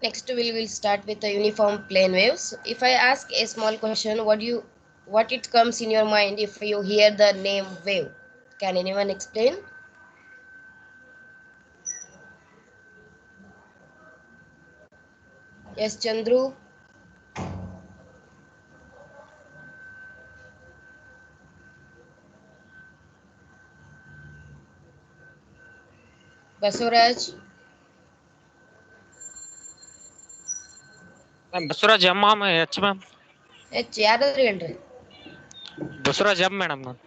Next we will start with the uniform plane waves. If I ask a small question, what it comes in your mind if you hear the name wave? Can anyone explain? Yes, Chandru, Basuraj. Ma'am Basavaraj M ma'am H ma'am ಯಾರಾದ್ರೂ ಹೇಳ್ರಿ. Basavaraj M madam ನಾನು.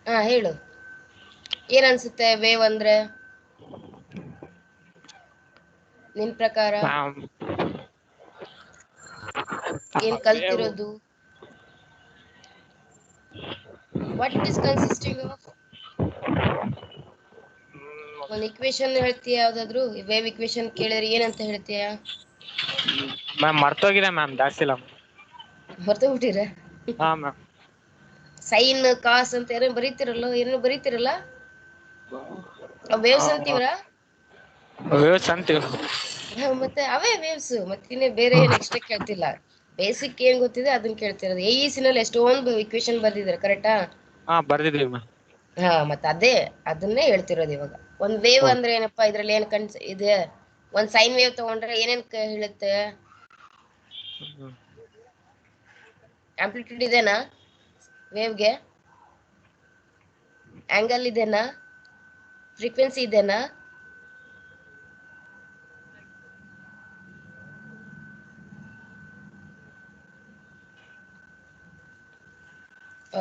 ಹಾ, ಹೇಳು. ಏನ್ ಅನ್ಸುತ್ತೆ wave ಅಂದ್ರೆ ನಿನ್ ಪ್ರಕಾರ? ಮ್ಯಾಮ್ ಏನ್ ವೇವ್ ಕಲ್ತಿರೋದು? What it is consisting of? ಒಂದು ಇಕ್ವೇಶನ್ ಹೇಳ್ತೀಯ? ಯಾವ್ದಾದ್ರು ವೇವ್ ಇಕ್ವೇಶನ್ ಕೇಳಿದ್ರೆ ಏನಂತ ಹೇಳ್ತೀಯ? ಮ್ಯಾಮ್ ಮರ್ತೋಗಿದೆ ಮ್ಯಾಮ್, ಜಾಸ್ತಿ ಇಲ್ಲ. ಹೊರತು ಬಿಟ್ಟಿರ? ಹಾ ಮ್ಯಾಮ್. ಸೈನ್ ಕಾಸ್ ಅಂತ ಏನೋ ಬರೀತಿರಲ್ಲ ವೇವ್ಸ್ ಅಂತೀವ್ರ. ವೇವ್ಸ್ ಅಂತೀವಿ. ಮತ್ತೆ ಅವೇ ವೇವ್ಸ್, ಮತ್ತೆ ಬೇರೆ ಏನ್ ಎಕ್ಸ್ಟ್ರಾ ಕೇಳ್ತಿಲ್ಲ. ಬೇಸಿಕ್ ಏನ್ ಗೊತ್ತಿದೆ ಅದನ್ನ ಕೇಳ್ತಿರೋದು. AEC ನಲ್ಲಿ ಎಷ್ಟೊಂದು ಇಕ್ವೇಶನ್ ಬರ್ದಿದ್ದಾರೆ, ಕರೆಕ್ಟಾ? ಹಾ ಬರ್ದಿದೀವಿ ಮ್ಯಾಮ್. ಹಾ, ಮತ್ತೆ ಅದನ್ನೇ ಹೇಳ್ತಿರೋದು ಇವಾಗ. ಒಂದ್ ವೇವ್ ಅಂದ್ರೆ ಏನಪ್ಪಾ, ಇದ್ರಲ್ಲಿ ಏನ್ ಇದೆ? ಒಂದ್ ಸೈನ್ ವೇವ್ ತಗೊಂಡ್ರೆ ಏನೇನ್ ಹೇಳುತ್ತೆ? ಆಂಪ್ಲಿಟ್ಯೂಡ್ ಇದೆನಾ ವೇವ್ಗೆ? ಆಂಗಲ್ ಇದೆನಾ? ಫ್ರೀಕ್ವೆನ್ಸಿ ಇದೆನಾ?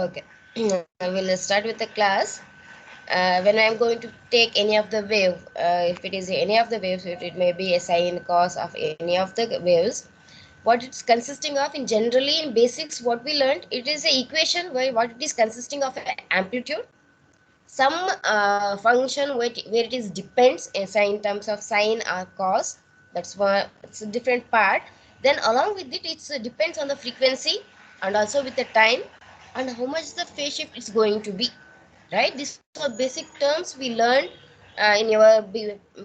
Okay. I will start with the class. When I am going to take any of the wave, if it is any of the waves, it may be a sine, cos of any of the waves. What it's consisting of in generally in basics, what we learned, it is a equation where what it is consisting of amplitude, some function where it is depends in terms of sine or cos. That's why it's a different part. Then along with it, it depends on the frequency and also with the time and how much the phase shift is going to be. Right, these are basic terms we learned in your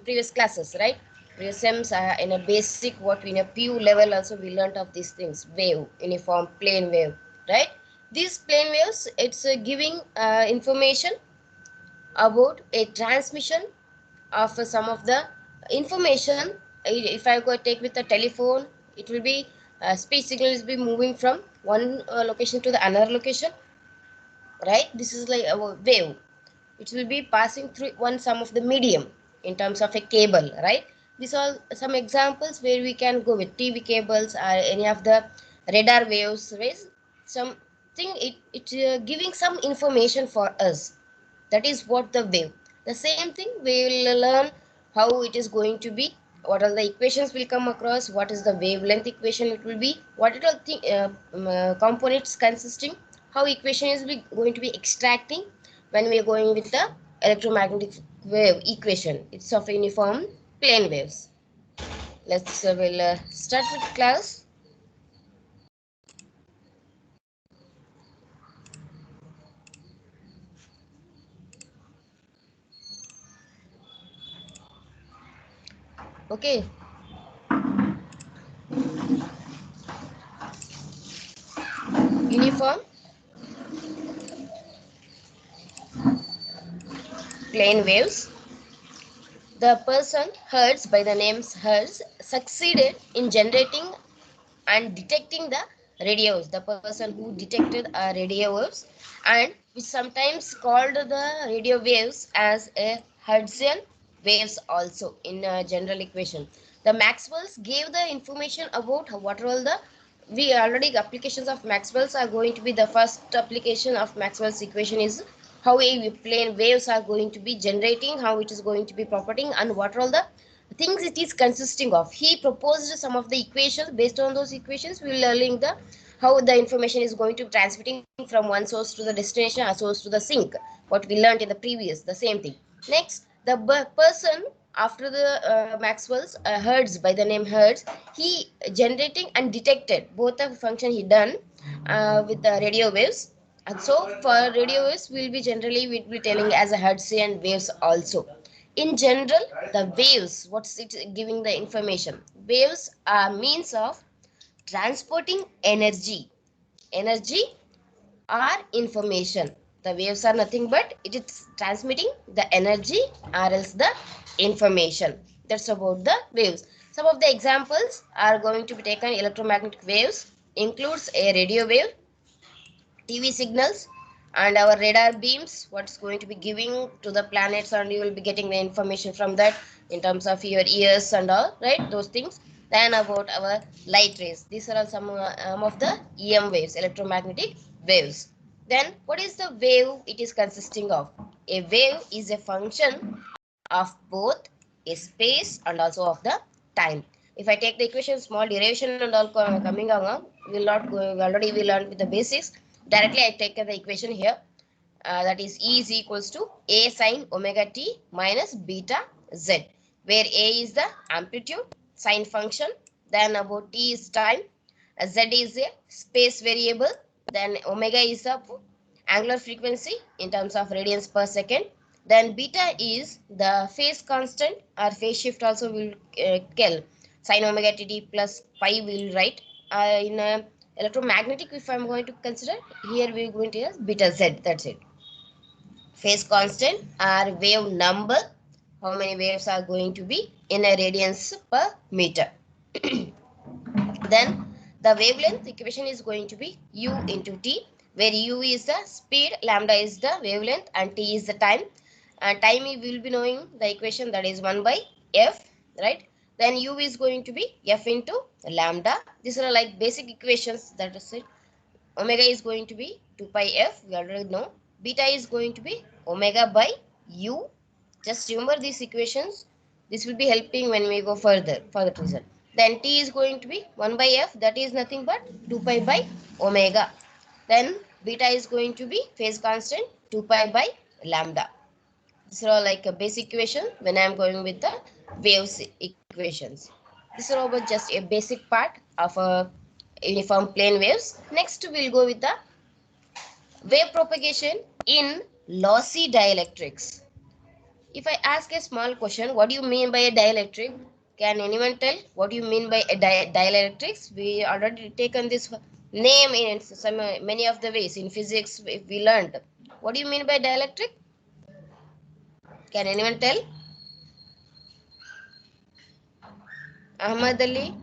previous classes, right? Previous sems in a basic, what in a PU level also we learned of these things: wave, uniform plane wave, right? These plane waves, it's giving information about a transmission of some of the information. If I go take with a telephone, it will be speech signal is be moving from one location to the another location, right? This is like a wave. It will be passing through one some of the medium in terms of a cable, right? These are some examples where we can go with TV cables or any of the radar waves, right? Something it giving some information for us. That is what the wave. The same thing we will learn how it is going to be, what are the equations will come across, what is the wavelength equation it will be, what are the components consisting, how equation is going to be extracting when we are going with the electromagnetic wave equation. It's of uniform plane waves. Let's will start with class. Okay. Uniform plane waves. The person Hertz, by the name Hertz, succeeded in generating and detecting the radios. The person who detected radio waves, and we sometimes called the radio waves as a Hertzian waves also in a general equation. The Maxwell's gave the information about what are all the we already applications of Maxwell's are going to be. The first application of Maxwell's equation is how a plane waves are going to be generating, how it is going to be propagating, and what are all the things it is consisting of. He proposed some of the equations. Based on those equations, we will learning the how the information is going to be transmitting from one source to the destination or source to the sink. What we learned in the previous, the same thing. Next, the person after the Maxwell's Hertz, by the name Hertz, he generating and detected both the function he done with the radio waves. And so for radio waves, we'll be generally we'll be telling as a Hertzian waves also. In general, the waves, what's it giving the information? Waves are means of transporting energy or information. The waves are nothing but it is transmitting the energy or else the information. That's about the waves. Some of the examples are going to be taken. Electromagnetic waves includes a radio wave, TV signals, and our radar beams, what's going to be giving to the planets, and you will be getting the information from that in terms of your ears and all, right? Those things. Then about our light rays. These are all some of the EM waves, electromagnetic waves. Then what is the wave it is consisting of? A wave is a function of both a space and also of the time. If I take the equation, small derivation and all coming along, we will not go, already we learned with the basics. Directly I take the equation here. That is E is equals to A sine omega t minus beta z, where A is the amplitude sine function, then about t is time, z is a space variable, then omega is the angular frequency in terms of radians per second, then beta is the phase constant or phase shift also will kill sine omega t plus pi will write in electromagnetic. If I'm going to consider here, we're going to use beta z. That's it. Phase constant or wave number, how many waves are going to be in a radians per meter. Then the wavelength equation is going to be u into t, where u is the speed, lambda is the wavelength, and t is the time. And time we will be knowing the equation, that is 1 by f, right? Then u is going to be f into lambda. These are like basic equations. That is it. Omega is going to be 2 pi f, we already know. Beta is going to be omega by u. Just remember these equations. This will be helping when we go further for the result. Then t is going to be 1 by f, that is nothing but 2 pi by omega. Then beta is going to be phase constant 2 pi by lambda. These are all like a basic equation when I am going with the waves equations. These are all just a basic part of a uniform plane waves. Next we'll go with the wave propagation in lossy dielectrics. If I ask a small question, what do you mean by a dielectric? Can anyone tell what do you mean by a dielectrics? We already taken this name in some many of the ways in physics. If we learned, what do you mean by dielectric? Can anyone tell? Ahmad Ali?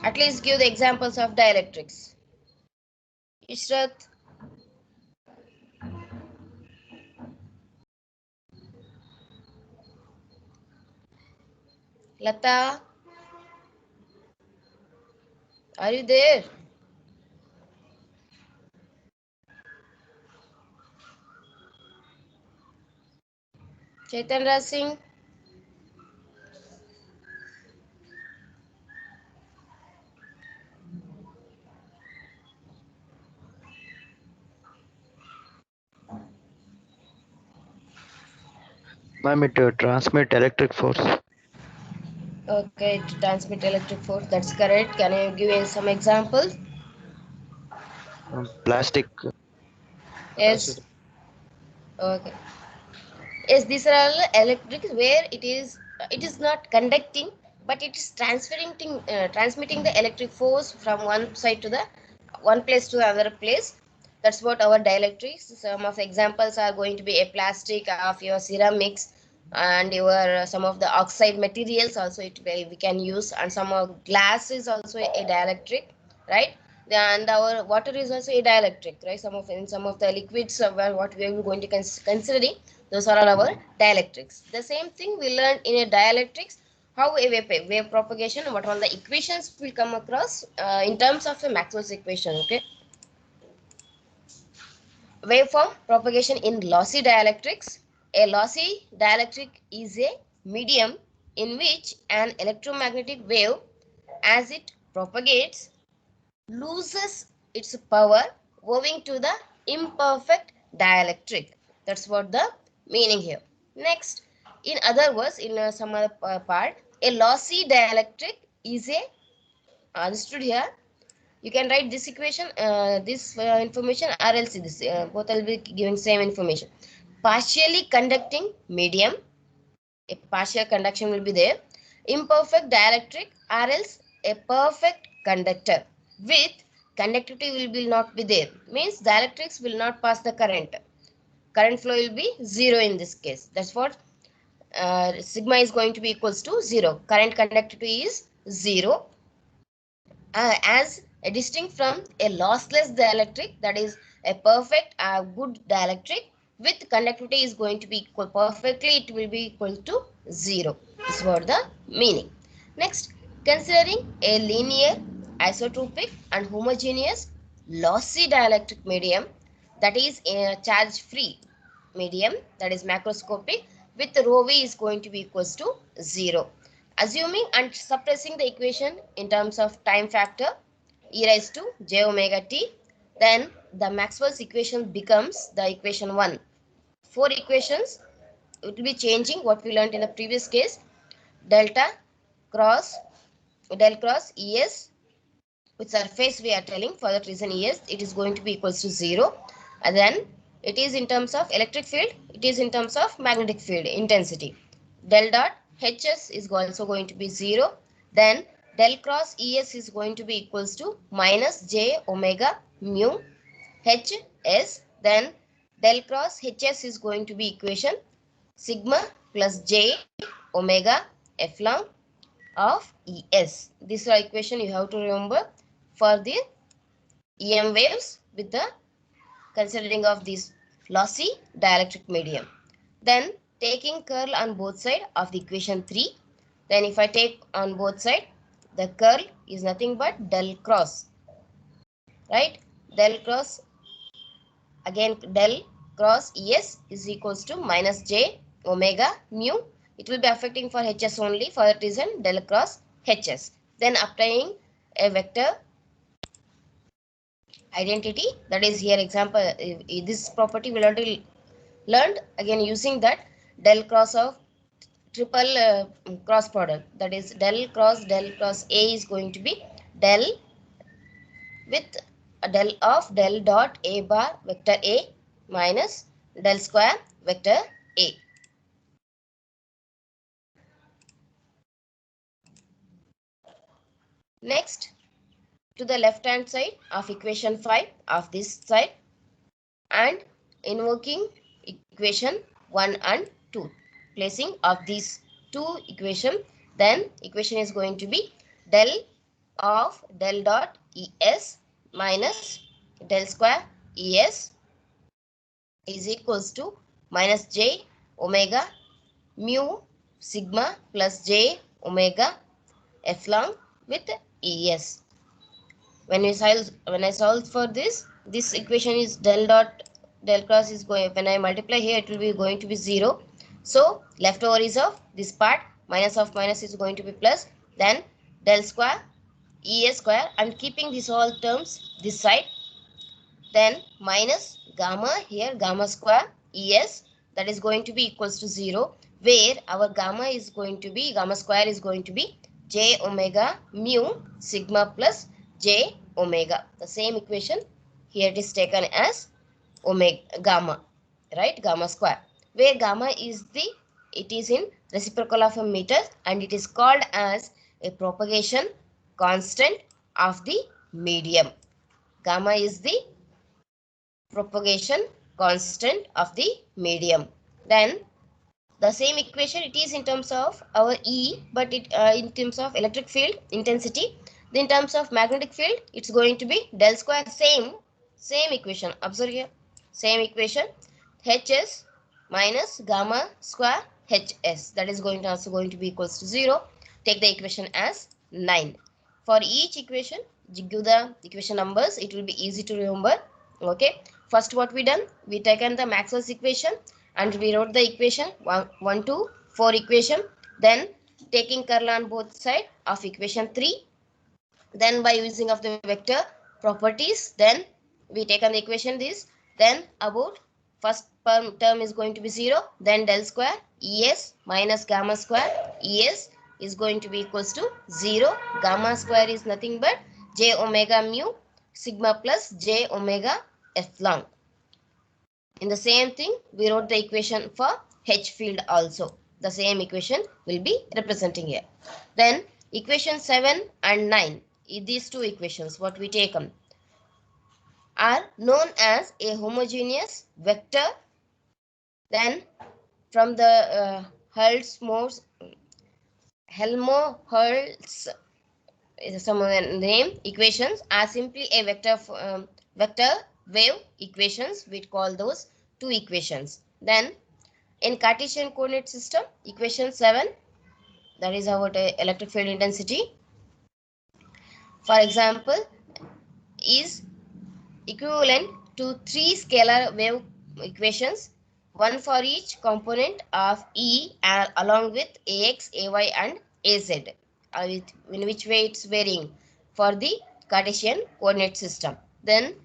At least give the examples of dielectrics. Ishrat? Lata? Are you there? Chaitanya Singh? Ma'am, it transmit electric force. Okay, to transmit electric force. That's correct. Can you give some examples? Plastic. Yes. Okay. Yes, these are all electric where it is not conducting, but it is transmitting the electric force from one side to the one place to the other place. That's what our dielectrics. Some of the examples are going to be a plastic of your ceramics and your some of the oxide materials also we can use, and some of glass is also a dielectric, right? And our water is also a dielectric, right? Some of the liquids what we are going to considering, those are all our dielectrics. The same thing we learned in a dielectrics, how a wave propagation, what all the equations will come across in terms of the Maxwell's equation. Okay. Waveform propagation in lossy dielectrics. A lossy dielectric is a medium in which an electromagnetic wave, as it propagates, loses its power owing to the imperfect dielectric. That's what the meaning here. Next, in other words, in some other part, a lossy dielectric is a understood here, you can write this equation, this information, or else this. Both will be giving same information. Partially conducting medium, a partial conduction will be there. Imperfect dielectric, or else a perfect conductor with conductivity will not be there. Means dielectrics will not pass the current. Current flow will be 0 in this case. That's what sigma is going to be equals to 0. Current conductivity is 0, as a distinct from a lossless dielectric, that is a perfect good dielectric with conductivity is going to be equal perfectly, it will be equal to 0. This is what the meaning. Next, considering a linear, isotropic and homogeneous lossy dielectric medium, that is a charge free medium, that is macroscopic, with rho v is going to be equals to 0. Assuming and suppressing the equation in terms of time factor e raised to j omega t, then the Maxwell's equation becomes the equation 1. 4 equations, it will be changing what we learned in the previous case. Delta cross del cross Es, with surface we are telling, for that reason Es, it is going to be equals to 0. And then it is in terms of electric field, it is in terms of magnetic field intensity. Del dot Hs is also going to be 0. Then del cross Es is going to be equals to minus j omega mu Hs. Then del cross Hs is going to be equation sigma plus j omega epsilon of Es. This is the equation you have to remember for the EM waves with the considering of this lossy dielectric medium. Then taking curl on both sides of the equation 3. Then if I take on both sides, the curl is nothing but del cross. Right? Del cross, again del cross Es is equals to minus j omega mu. It will be affecting for Hs only, for that reason del cross Hs. Then applying a vector identity, that is here example, this property we already learned. Again using that, del cross of triple cross product, that is del cross A is going to be del with a del of del dot A bar vector A minus del square vector A. Next, to the left hand side of equation 5 of this side, and invoking equation 1 and 2, placing of these two equation, then equation is going to be del of del dot Es minus del square Es is equals to minus j omega mu sigma plus j omega epsilon with Es. When I solve for this equation is del dot del cross is going, when I multiply here it will be going to be 0. So leftover is of this part, minus of minus is going to be plus, then del square Es square, and keeping these all terms this side, then minus gamma here, gamma square Es, that is going to be equals to 0, where our gamma square is going to be j omega mu sigma plus j omega. The same equation here it is taken as omega gamma, right? Gamma square, where gamma is it is in reciprocal of a meter, and it is called as a propagation constant of the medium. Gamma is the propagation constant of the medium. Then the same equation, it is in terms of our E, but it in terms of electric field intensity. In terms of magnetic field, it's going to be del square, same equation. Observe here, same equation, Hs minus gamma square Hs, that is also going to be equals to 0. Take the equation as 9. For each equation, give the equation numbers, it will be easy to remember. Okay, first what we done, we taken the Maxwell's equation and we wrote the equation 1 to 4 equation. Then taking curl on both sides of equation 3. Then by using of the vector properties, then we taken the equation this. Then about first term is going to be 0. Then del square Es minus gamma square Es is going to be equals to 0. Gamma square is nothing but j omega mu sigma plus j omega epsilon. In the same thing, we wrote the equation for H field also. The same equation will be representing here. Then equation 7 and 9, these two equations, what we take them, are known as a homogeneous vector. Then from the Helmholtz is some name equations are simply a vector wave equations. We call those two equations. Then in Cartesian coordinate system, equation 7, that is our electric field intensity, for example, is equivalent to 3 scalar wave equations, one for each component of E along with AX, AY and AZ, in which way it's varying for the Cartesian coordinate system. Then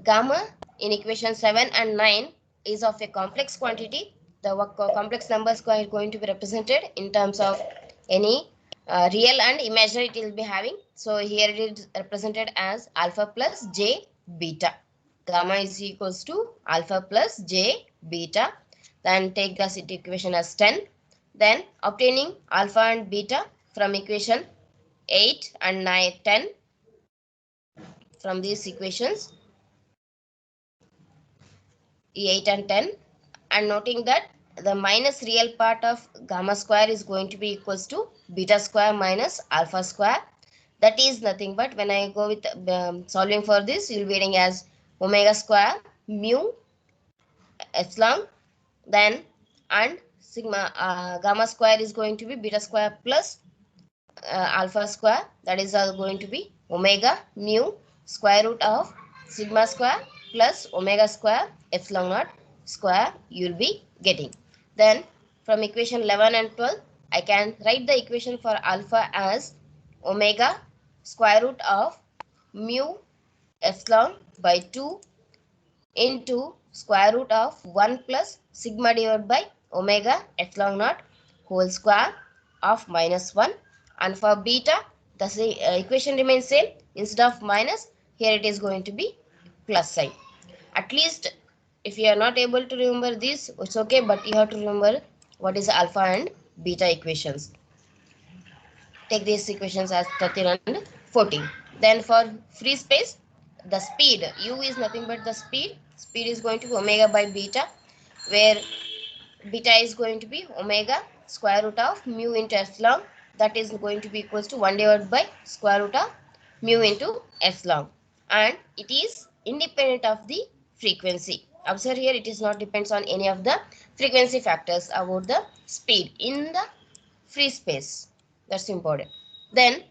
gamma in equation 7 and 9 is of a complex quantity. The complex numbers are going to be represented in terms of any real and imaginary it will be having. So here it is represented as alpha plus j beta. Gamma is equals to alpha plus j beta. Then take the equation as 10. Then obtaining alpha and beta from equation 8 and 9, 10 from these equations 8 and 10, and noting that the minus real part of gamma square is going to be equals to beta square minus alpha square. That is nothing but when I go with solving for this, you will be getting as omega square mu epsilon, then and sigma gamma square is going to be beta square plus alpha square, that is going to be omega mu square root of sigma square plus omega square epsilon naught square you will be getting. Then from equation 11 and 12, I can write the equation for alpha as omega square root of mu epsilon by 2 into square root of 1 plus sigma divided by omega epsilon naught whole square of minus 1. And for beta, the equation remains same. Instead of minus, here it is going to be plus sign. At least if you are not able to remember this, it's okay, but you have to remember what is alpha and beta equations. Take these equations as 13 and 14. Then for free space, the speed, u is nothing but the speed. Speed is going to be omega by beta, where beta is going to be omega square root of mu into epsilon. That is going to be equals to 1 divided by square root of mu into epsilon. And it is independent of the frequency. Observe here, it is not depends on any of the frequency factors about the speed in the free space. That's important. Then,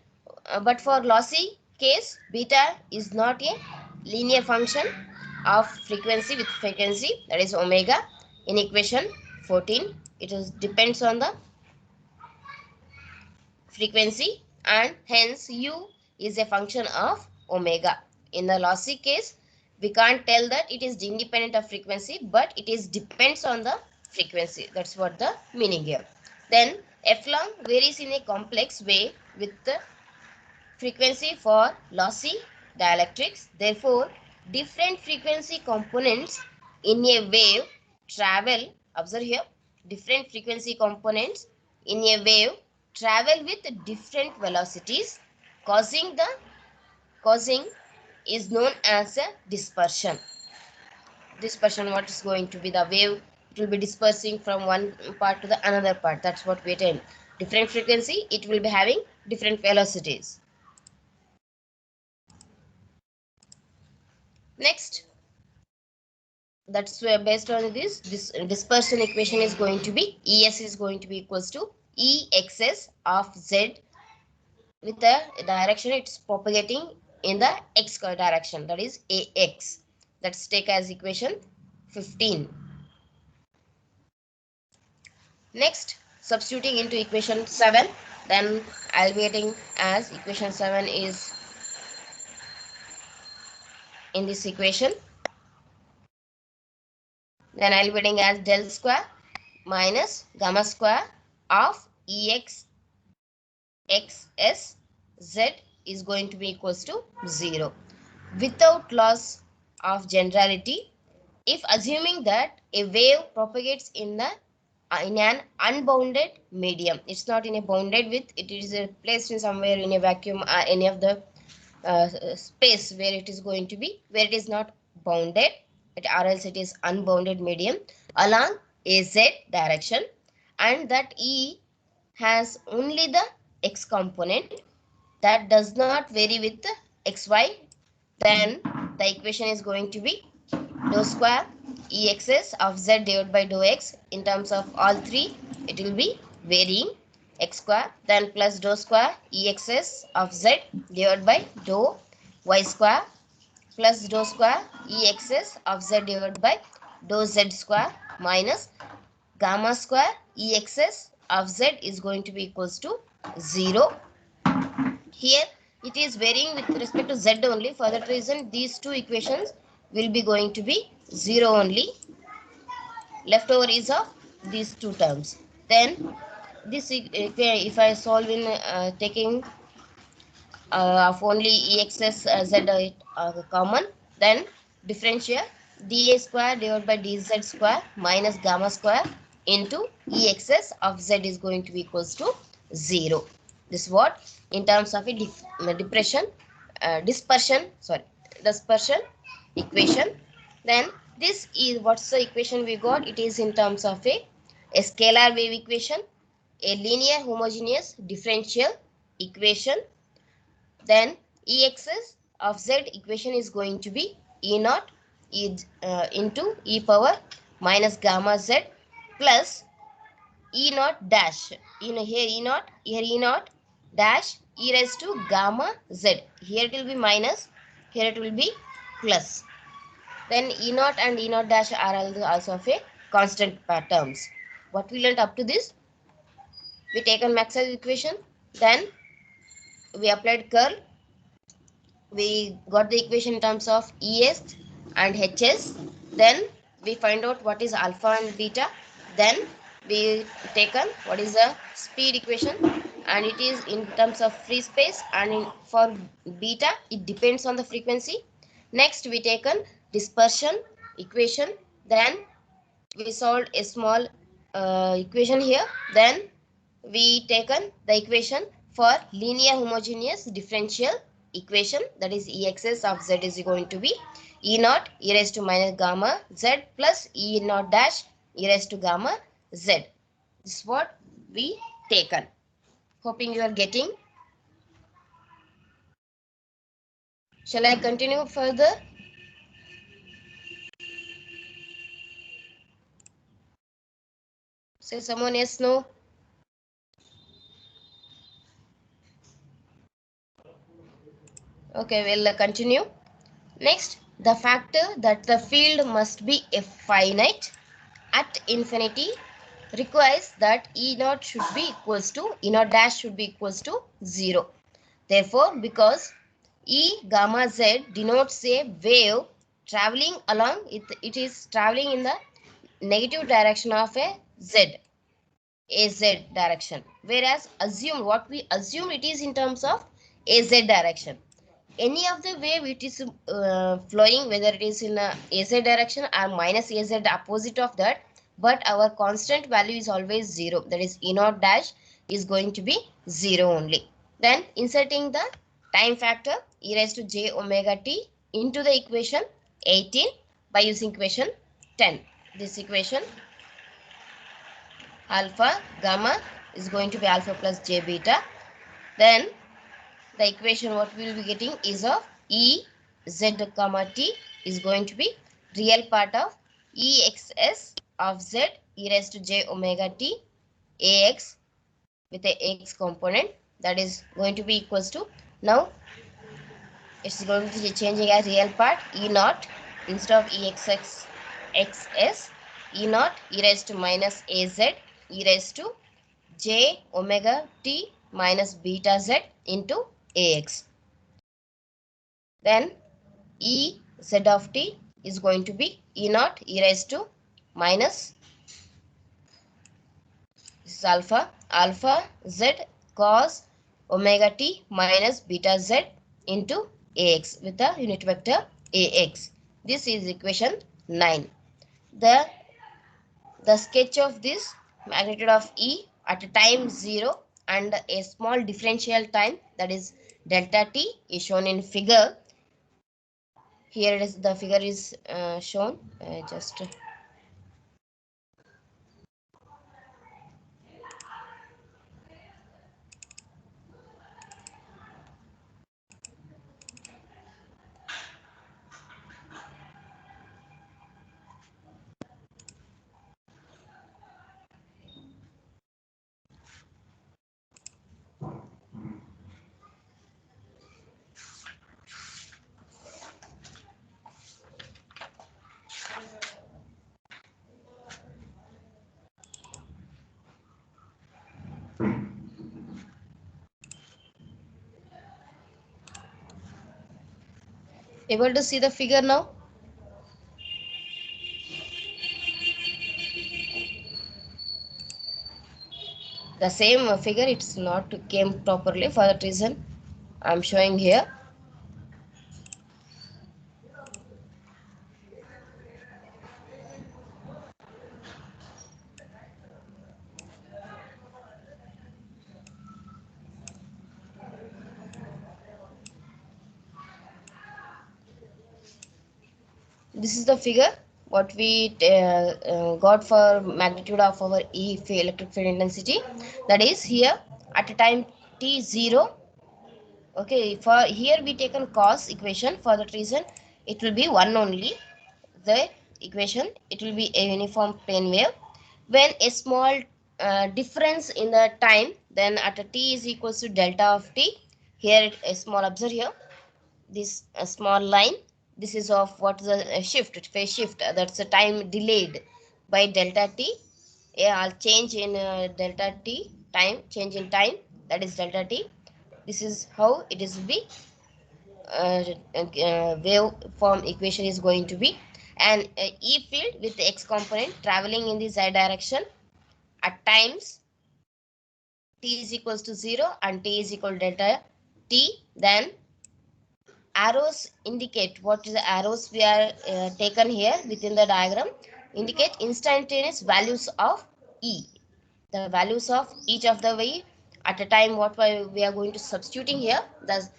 but for lossy case, beta is not a linear function of frequency with frequency, that is omega. In equation 14, it is depends on the frequency, and hence u is a function of omega. In the lossy case, we can't tell that it is independent of frequency, but it is depends on the frequency. That's what the meaning here. Then epsilon varies in a complex way with the frequency for lossy dielectrics. Therefore, different frequency components in a wave travel, observe here, different frequency components in a wave travel with different velocities, causing is known as a dispersion. Dispersion, what is going to be the wave, it will be dispersing from one part to the another part. That's what we tell. Different frequency, it will be having different velocities. Next, that's where based on this dispersion equation is going to be Es is going to be equals to Exs of Z with the direction it's propagating in the x direction, that is Ax. Let's take as equation 15. Next, substituting into equation 7, then I'll be getting as equation 7 is in this equation. Then I'll be getting as del square minus gamma square of Ex xs z is going to be equals to 0 without loss of generality. If assuming that a wave propagates in an unbounded medium, it's not in a bounded with, it is placed in somewhere in a vacuum or any of the space where it is going to be, where it is not bounded, or else it is unbounded medium along a z direction, and that E has only the x component that does not vary with xy, then the equation is going to be dou square exs of z divided by dou x. In terms of all three, it will be varying x square, then plus dou square exs of z divided by dou y square, plus dou square exs of z divided by dou z square, minus gamma square exs of z is going to be equals to 0. Here it is varying with respect to z only. For that reason, these two equations will be going to be 0 only. Leftover is of these two terms. Then this, if I solve in taking of only exs z common, then differential dA square divided by dz square minus gamma square into exs of z is going to be equals to 0. This is what in terms of a dispersion equation. Then this is what's the equation we got. It is in terms of a scalar wave equation, a linear homogeneous differential equation. Then exs of z equation is going to be e naught into e power minus gamma z plus e naught dash. Here e naught, here e naught dash e raised to gamma z. Here it will be minus, here it will be plus. Then e naught and e naught dash are also of a constant terms. What we learned up to this, we taken Maxwell's equation, then we applied curl, we got the equation in terms of Es and Hs. Then we find out what is alpha and beta. Then we taken what is the speed equation, and it is in terms of free space, and for beta it depends on the frequency. Next we taken dispersion equation. Then we solved a small equation here. Then we taken the equation for linear homogeneous differential equation, that is exs of z is going to be e naught e raised to minus gamma z plus e naught dash e raised to gamma z. This is what we taken. Hoping you are getting. Shall I continue further? Say someone yes, no. Okay, we'll continue. Next, the factor that the field must be a finite at infinity requires that E naught should be equals to, E naught dash should be equals to 0. Therefore, because E gamma z denotes a wave traveling along, it is traveling in the negative direction of a AZ direction. Whereas what we assume it is in terms of AZ direction. Any of the wave it is flowing, whether it is in a AZ direction or minus AZ opposite of that, but our constant value is always 0, that is E naught dash is going to be 0 only. Then inserting the time factor e raised to j omega t into the equation 18 by using equation 10. This equation alpha gamma is going to be alpha plus j beta. Then the equation what we will be getting is of E z comma t is going to be real part of exs of z e raised to j omega t ax with a x component, that is going to be equals to, now it's going to be changing as real part e naught instead of exx xs e naught e raised to minus az e raised to j omega t minus beta z into ax. Then E z of t is going to be E naught e raised to minus, this is alpha z cos omega t minus beta z into ax with the unit vector ax. This is equation 9. The sketch of this magnitude of E at a time 0 and a small differential time, that is delta t, is shown in figure. Here it is, the figure is shown. Just able to see the figure now? The same figure, it's not came properly, for that reason I'm showing here. This is the figure what we got for magnitude of our E field, electric field intensity. That is here at a time t0. Okay, for here we taken cos equation, for that reason it will be 1 only. The equation, it will be a uniform plane wave. When a small difference in the time, then at a t is equals to delta of t. Here a small, observe here, this small line, this is of what the shift, phase shift, that's a time delayed by delta t. Yeah, I'll change in delta t, time change in time, that is delta t. This is how it is be waveform equation is going to be. And E field with the x component traveling in the z direction at times t is equals to 0 and t is equal to delta t. Then arrows indicate, what is the arrows we are taken here within the diagram, indicate instantaneous values of E, the values of each of the wave at a time what we are going to substituting here. Thus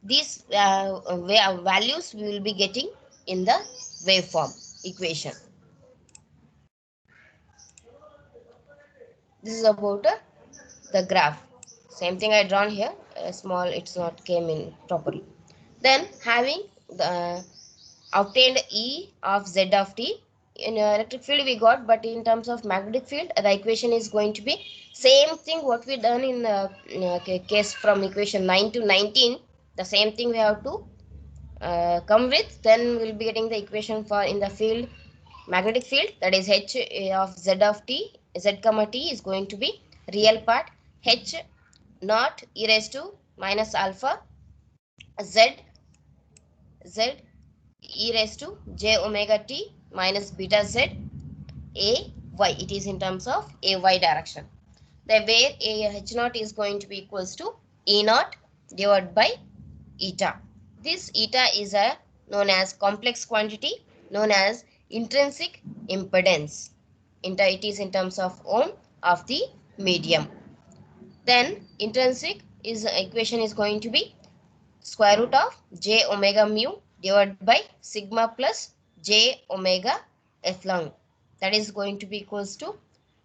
these values we will be getting in the waveform equation. This is about the graph. Same thing I drawn here, small, it's not came in properly. Then having the obtained E of Z of t. In electric field we got, but in terms of magnetic field the equation is going to be same thing what we done in case from equation 9 to 19. The same thing we have to come with. Then we'll be getting the equation for in the field, magnetic field, that is H of Z of t, Z comma t is going to be real part H naught e raised to minus alpha Z Z e raised to j omega t minus beta z a y. It is in terms of a y direction. The where a h naught is going to be equals to e naught divided by eta. This eta is a known as complex quantity known as intrinsic impedance. It is in terms of ohm of the medium. Then intrinsic is equation is going to be square root of j omega mu divided by sigma plus j omega epsilon. That is going to be equals to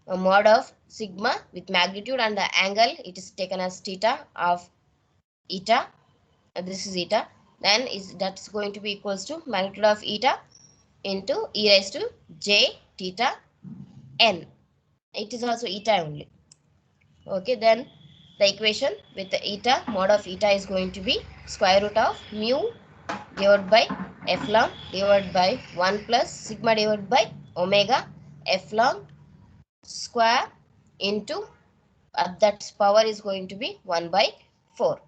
a mod of sigma with magnitude and the angle, it is taken as theta of eta. This is eta. Then is that's going to be equals to magnitude of eta into e raised to j theta n. It is also eta only. Okay, then the equation with the eta, mod of eta is going to be square root of mu divided by epsilon divided by 1 plus sigma divided by omega epsilon square into that power is going to be 1 by 4.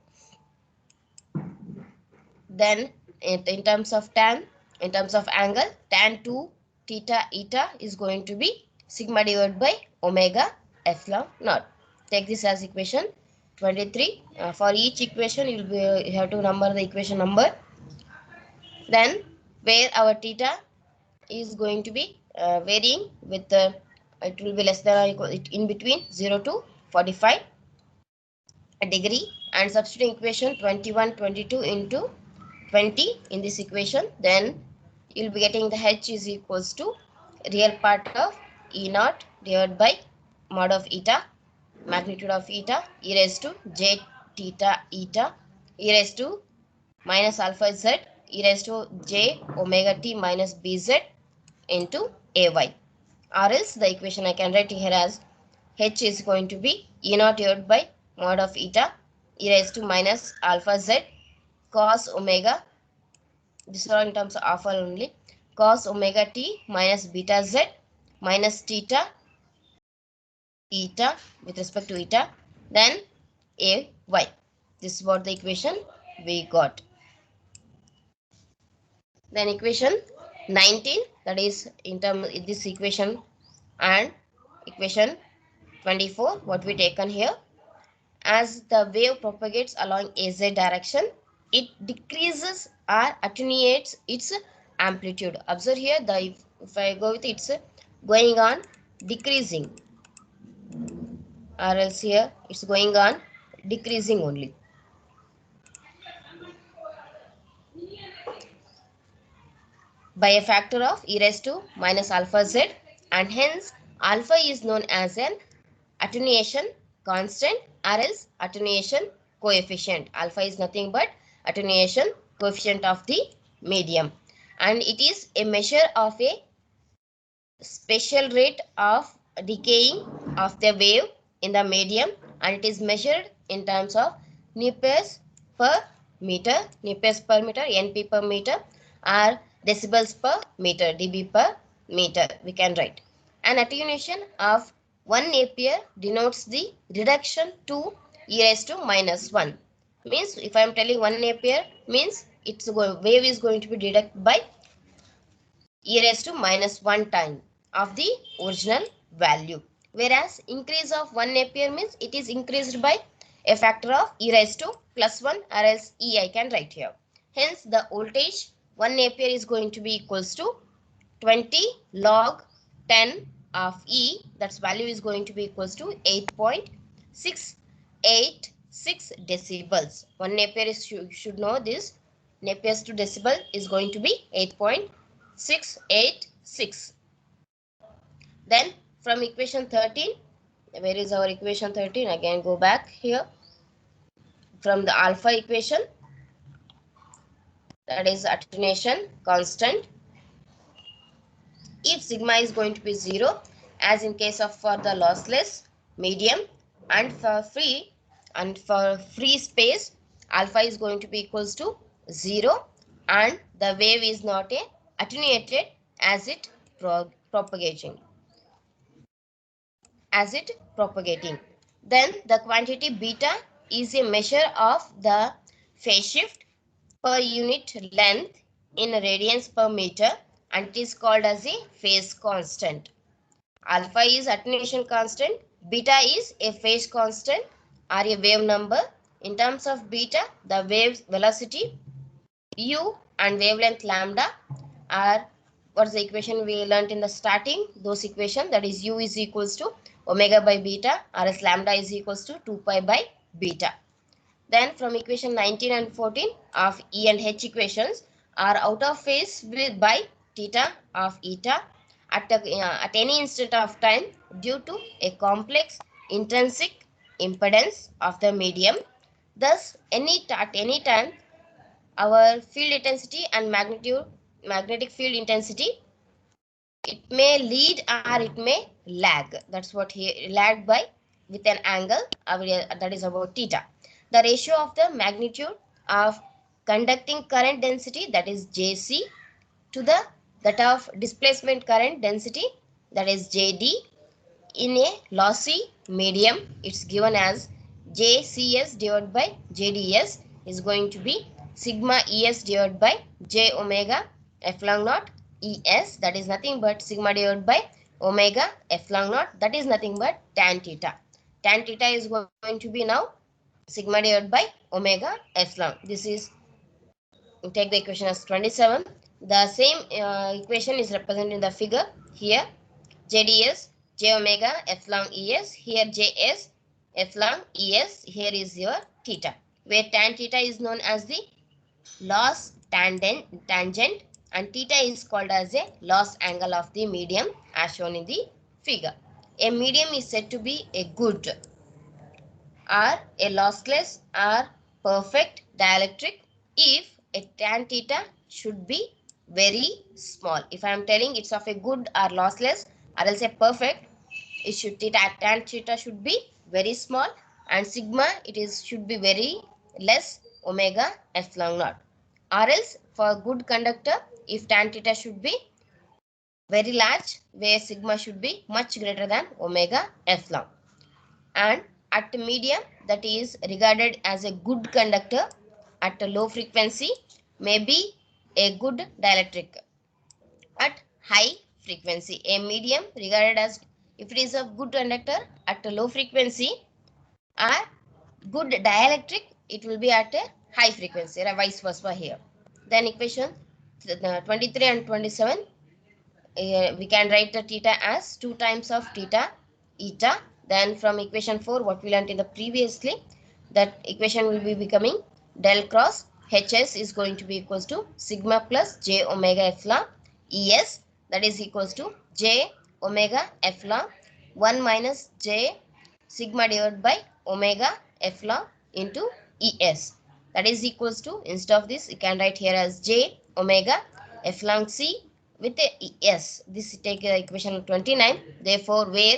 Then in terms of tan, in terms of angle, tan 2 theta eta is going to be sigma divided by omega epsilon naught. Take this as equation 23. For each equation, you have to number the equation number. Then where our theta is going to be varying with it will be less than or equal in between 0 to 45 degree, and substituting equation 21 22 into 20 in this equation, then you'll be getting the h is equals to real part of E naught divided by mod of eta, magnitude of eta, e raised to j theta eta, e raised to minus alpha z, e raised to j omega t minus bz into ay. Or else the equation I can write here as h is going to be e naught divided by mod of eta, e raised to minus alpha z cos omega, this is all in terms of alpha only, cos omega t minus beta z minus theta eta with respect to eta, then a y. This is what the equation we got. Then equation 19, that is in terms of this equation, and equation 24 what we taken here. As the wave propagates along az direction, it decreases or attenuates its amplitude. Observe here, if I go with it's going on decreasing, or else here it's going on decreasing only. By a factor of e raised to minus alpha z, and hence alpha is known as an attenuation constant or else attenuation coefficient. Alpha is nothing but attenuation coefficient of the medium, and it is a measure of a special rate of decaying of the wave in the medium, and it is measured in terms of npes per meter, npes per meter, np per meter, or decibels per meter, dB per meter we can write. An attenuation of 1 ampere denotes the reduction to e raised to minus 1. Means if I am telling 1 ampere means its wave is going to be reduced by e raised to minus 1 time of the original value. Whereas increase of 1 ampere means it is increased by a factor of e raised to plus 1, or else e I can write here. Hence the voltage 1 ampere is going to be equals to 20 log 10 of E, that's value is going to be equals to 8.686 decibels. 1 ampere is, you should know this, amperes to decibel is going to be 8.686. Then from equation 13, where is our equation 13? Again go back here. From the alpha equation, that is attenuation constant. If sigma is going to be 0, as in case of for the lossless medium, and for free space, alpha is going to be equals to 0, and the wave is not attenuated as it propagating. Then the quantity beta is a measure of the phase shift per unit length in radians per meter, and it is called as a phase constant. Alpha is attenuation constant, beta is a phase constant or a wave number. In terms of beta, the wave velocity u and wavelength lambda are, what's the equation we learnt in the starting, those equation, that is u is equals to omega by beta, or as lambda is equals to 2 pi by beta. Then from equation 19 and 14 of E and H equations are out of phase by theta of eta at any instant of time due to a complex intrinsic impedance of the medium. Thus, at any time, our field intensity and magnetic field intensity, it may lead or it may lag. That's what here, lag by with an angle that is about theta. The ratio of the magnitude of conducting current density, that is Jc, to that of displacement current density, that is Jd, in a lossy medium, it's given as JCS divided by JDS is going to be sigma Es divided by J omega epsilon naught Es, that is nothing but sigma divided by omega epsilon naught, that is nothing but tan theta. Tan theta is going to be now sigma divided by omega epsilon. This is, take the equation as 27. The same equation is represented in the figure here. JDS, J omega epsilon ES, here JS epsilon ES, here is your theta, where tan theta is known as the loss tangent and theta is called as a loss angle of the medium as shown in the figure. A medium is said to be a good or a lossless or perfect dielectric if a tan theta should be very small. If I am telling it's of a good or lossless or else a perfect, it should tan theta should be very small and sigma should be very less omega epsilon naught. Or else for good conductor, if tan theta should be very large, where sigma should be much greater than omega epsilon. And at medium, that is regarded as a good conductor at a low frequency, may be a good dielectric at high frequency. A medium regarded as, if it is a good conductor at a low frequency, or good dielectric, it will be at a high frequency, or vice versa here. Then equation 23 and 27, we can write the theta as 2 times of theta eta. Then from equation 4, what we learned in the previously, that equation will be becoming del cross hs is going to be equals to sigma plus j omega epsilon es, that is equals to j omega epsilon 1 minus j sigma divided by omega epsilon into es, that is equals to, instead of this you can write here as j omega epsilon c with a es. This take equation 29. Therefore, where